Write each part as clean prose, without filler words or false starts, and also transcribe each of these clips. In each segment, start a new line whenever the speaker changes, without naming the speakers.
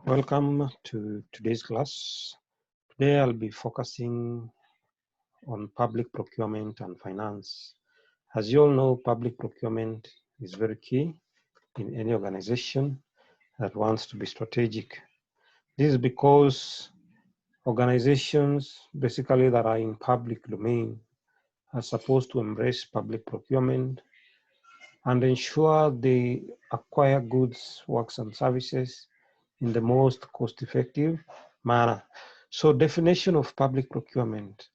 Welcome to today's class. Today I'll be focusing on public procurement and finance. As you all know, public procurement is very key in any organization that wants to be strategic. This is because organizations basically that are in public domain are supposed to embrace public procurement and ensure they acquire goods, works, and services in the most cost-effective manner. So definition of public procurement.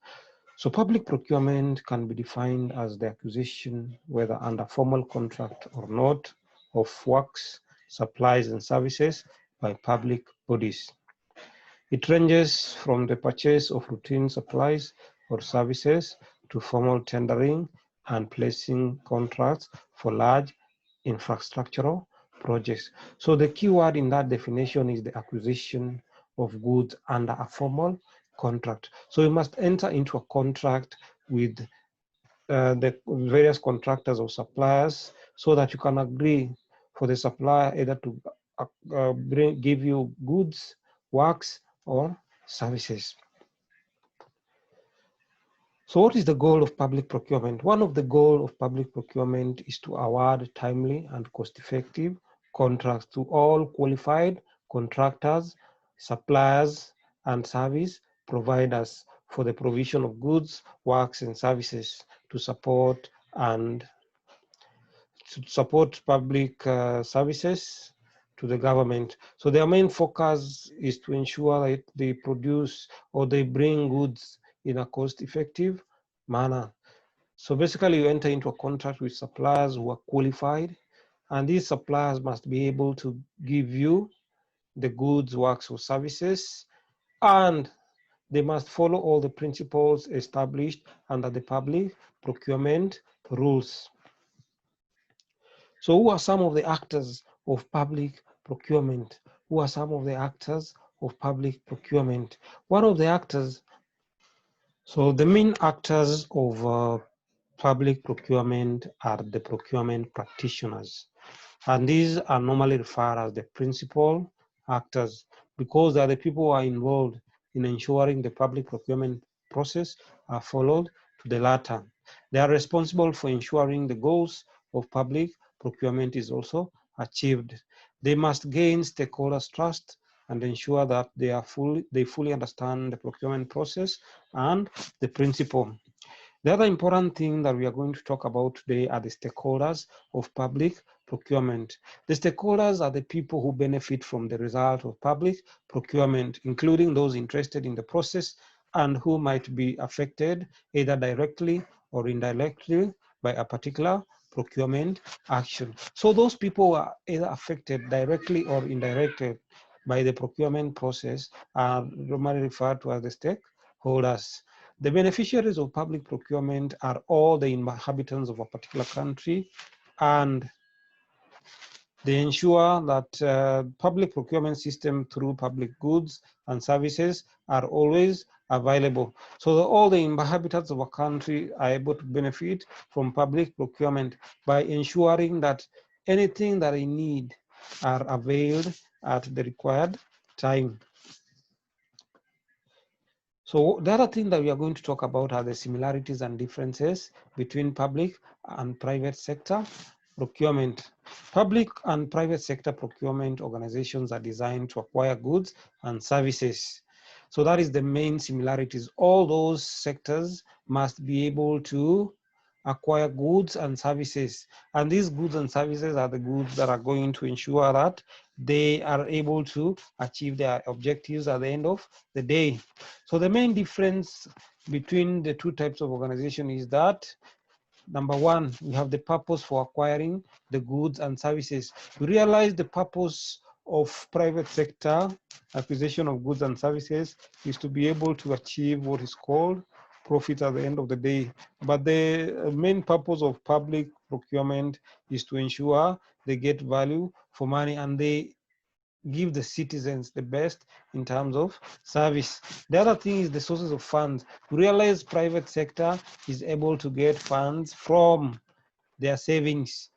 So public procurement can be defined as the acquisition, whether under formal contract or not, of works, supplies, and services by public bodies. It ranges from the purchase of routine supplies or services to formal tendering and placing contracts for large infrastructural projects. So the key word in that definition is the acquisition of goods under a formal contract. So you must enter into a contract with the various contractors or suppliers so that you can agree for the supplier either to give you goods, works, or services. So what is the goal of public procurement? One of the goals of public procurement is to award timely and cost-effective contracts to all qualified contractors, suppliers, and service providers for the provision of goods, works, and services to support public services to the government. So their main focus is to ensure that they produce or they bring goods in a cost-effective manner. So basically you enter into a contract with suppliers who are qualified, and these suppliers must be able to give you the goods, works, or services, and they must follow all the principles established under the public procurement rules. So who are some of the actors of public procurement? Who are some of the actors of public procurement? One of the actors, so the main actors of public procurement are the procurement practitioners. And these are normally referred as the principal actors because they are the people who are involved in ensuring the public procurement process are followed to the latter. They are responsible for ensuring the goals of public procurement is also achieved. They must gain stakeholders' trust and ensure that they fully understand the procurement process and the principle. The other important thing that we are going to talk about today are the stakeholders of public procurement. The stakeholders are the people who benefit from the result of public procurement, including those interested in the process and who might be affected either directly or indirectly by a particular procurement action. So those people who are either affected directly or indirectly by the procurement process are normally referred to as the stakeholders. The beneficiaries of public procurement are all the inhabitants of a particular country, and they ensure that public procurement system through public goods and services are always available. So that all the inhabitants of a country are able to benefit from public procurement by ensuring that anything that they need are availed at the required time. So the other thing that we are going to talk about are the similarities and differences between public and private sector procurement. Public and private sector procurement organizations are designed to acquire goods and services. So that is the main similarities. All those sectors must be able to acquire goods and services. And these goods and services are the goods that are going to ensure that they are able to achieve their objectives at the end of the day. So the main difference between the two types of organization is that, number one, we have the purpose for acquiring the goods and services. We realize the purpose of private sector acquisition of goods and services is to be able to achieve what is called profit at the end of the day. But the main purpose of public procurement is to ensure they get value for money and they give the citizens the best in terms of service. The other thing is the sources of funds. We realize private sector is able to get funds from their savings,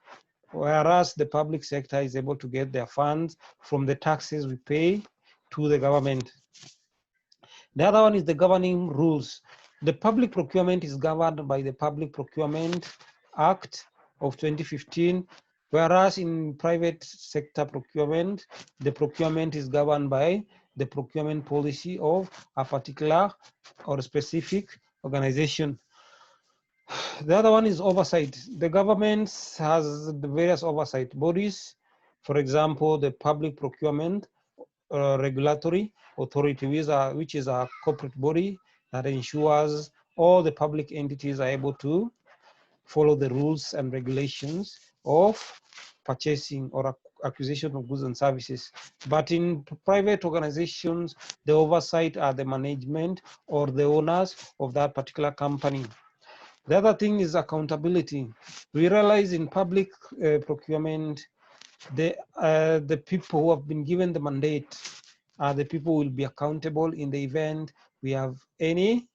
whereas the public sector is able to get their funds from the taxes we pay to the government. The other one is the governing rules. The public procurement is governed by the Public Procurement Act of 2015, whereas in private sector procurement, the procurement is governed by the procurement policy of a particular or specific organization. The other one is oversight. The government has the various oversight bodies. For example, the Public Procurement Regulatory Authority, which is a corporate body that ensures all the public entities are able to follow the rules and regulations of purchasing or acquisition of goods and services. But in private organizations, the oversight are the management or the owners of that particular company. The other thing is accountability. We realize in public procurement, the people who have been given the mandate are the people who will be accountable in the event we have any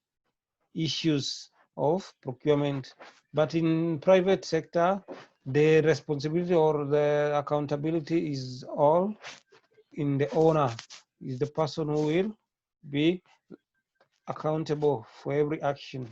issues of procurement. But in private sector, the responsibility or the accountability is all in the owner, is the person who will be accountable for every action.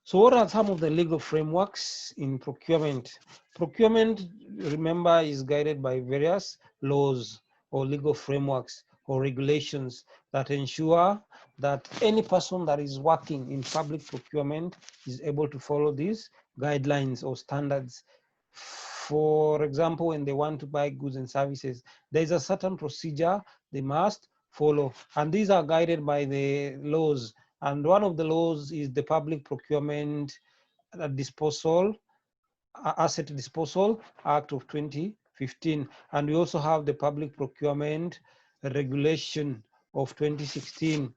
So what are some of the legal frameworks in procurement? Procurement, remember, is guided by various laws or legal frameworks or regulations that ensure that any person that is working in public procurement is able to follow these guidelines or standards. For example, when they want to buy goods and services, there is a certain procedure they must follow, and these are guided by the laws. And one of the laws is the Public Procurement Asset Disposal Act of 2015. And we also have the Public Procurement Regulation of 2016.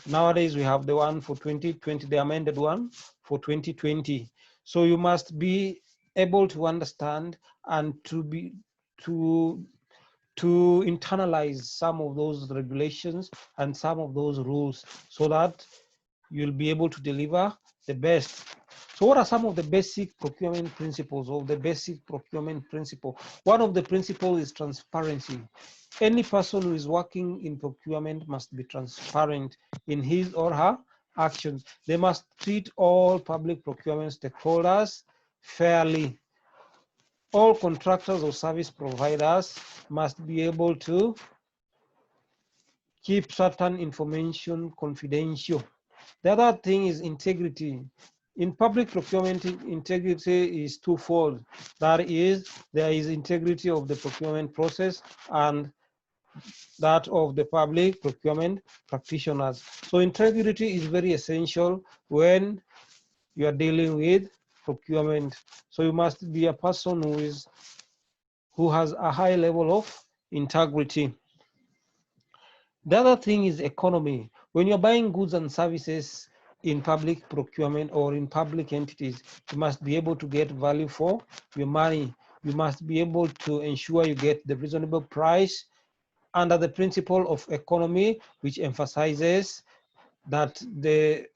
Nowadays, we have the one for 2020, the amended one for 2020. So you must be able to understand and to internalize some of those regulations and some of those rules so that you'll be able to deliver the best. So what are some of the basic procurement principles or the basic procurement principle? One of the principles is transparency. Any person who is working in procurement must be transparent in his or her actions. They must treat all public procurement stakeholders fairly. All contractors or service providers must be able to keep certain information confidential. The other thing is integrity. In public procurement, integrity is twofold. That is, there is integrity of the procurement process and that of the public procurement practitioners. So integrity is very essential when you are dealing with procurement. So you must be a person who has a high level of integrity. The other thing is economy. When you're buying goods and services in public procurement or in public entities, you must be able to get value for your money. You must be able to ensure you get the reasonable price under the principle of economy, which emphasizes that the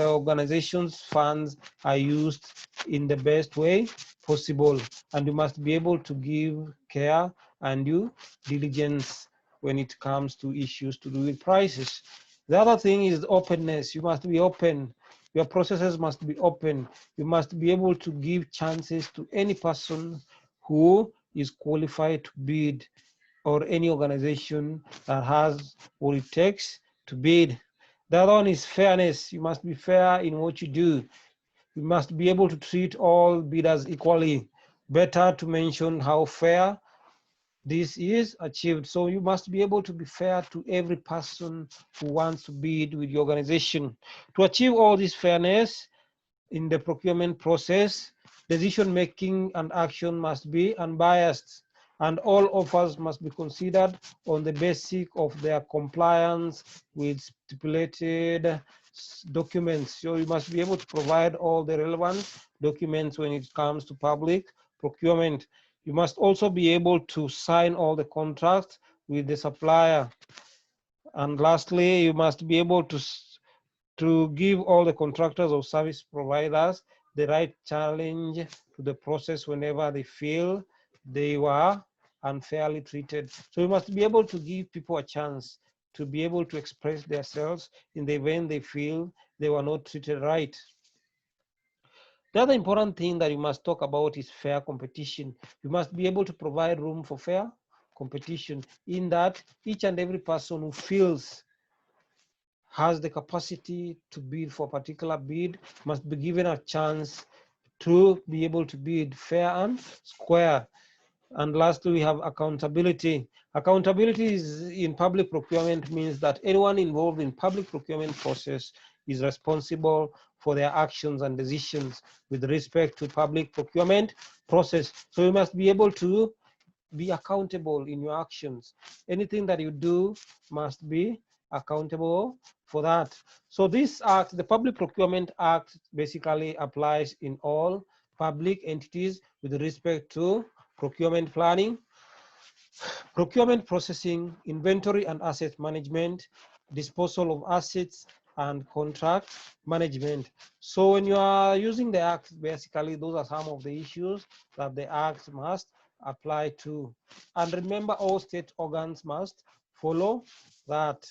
organization's funds are used in the best way possible. And you must be able to give care and due diligence when it comes to issues to do with prices. The other thing is openness. You must be open. Your processes must be open. You must be able to give chances to any person who is qualified to bid or any organization that has what it takes to bid. The other one is fairness. You must be fair in what you do. You must be able to treat all bidders equally. Better to mention how fair this is achieved. So you must be able to be fair to every person who wants to bid with your organization. To achieve all this fairness in the procurement process, decision making and action must be unbiased, and all offers must be considered on the basis of their compliance with stipulated documents. So you must be able to provide all the relevant documents when it comes to public procurement. You must also be able to sign all the contracts with the supplier. And lastly, you must be able to give all the contractors or service providers the right challenge to the process whenever they feel they were unfairly treated. So we must be able to give people a chance to be able to express themselves in the event they feel they were not treated right. The other important thing that you must talk about is fair competition. You must be able to provide room for fair competition, in that each and every person who feels has the capacity to bid for a particular bid must be given a chance to be able to bid fair and square. And lastly, we have accountability. Accountability is in public procurement means that anyone involved in public procurement process is responsible for their actions and decisions with respect to public procurement process. So you must be able to be accountable in your actions. Anything that you do must be accountable for that. So this act, the Public Procurement Act, basically applies in all public entities with respect to procurement planning, procurement processing, inventory and asset management, disposal of assets, and contract management. So when you are using the Act, basically those are some of the issues that the Act must apply to. And remember, all state organs must follow that.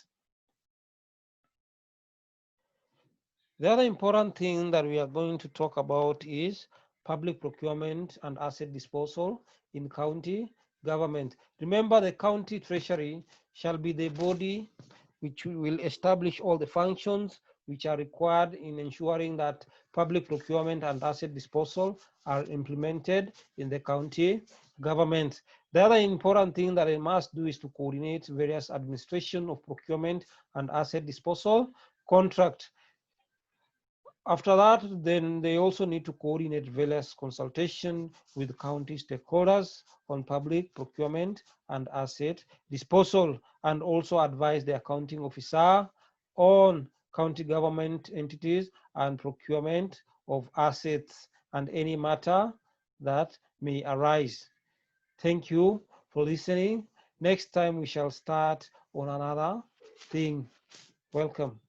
The other important thing that we are going to talk about is public procurement and asset disposal in county government. Remember, the county treasury shall be the body which will establish all the functions which are required in ensuring that public procurement and asset disposal are implemented in the county government. The other important thing that it must do is to coordinate various administration of procurement and asset disposal contract. After that, then they also need to coordinate various consultation with county stakeholders on public procurement and asset disposal, and also advise the accounting officer on county government entities and procurement of assets and any matter that may arise. Thank you for listening. Next time we shall start on another thing. Welcome.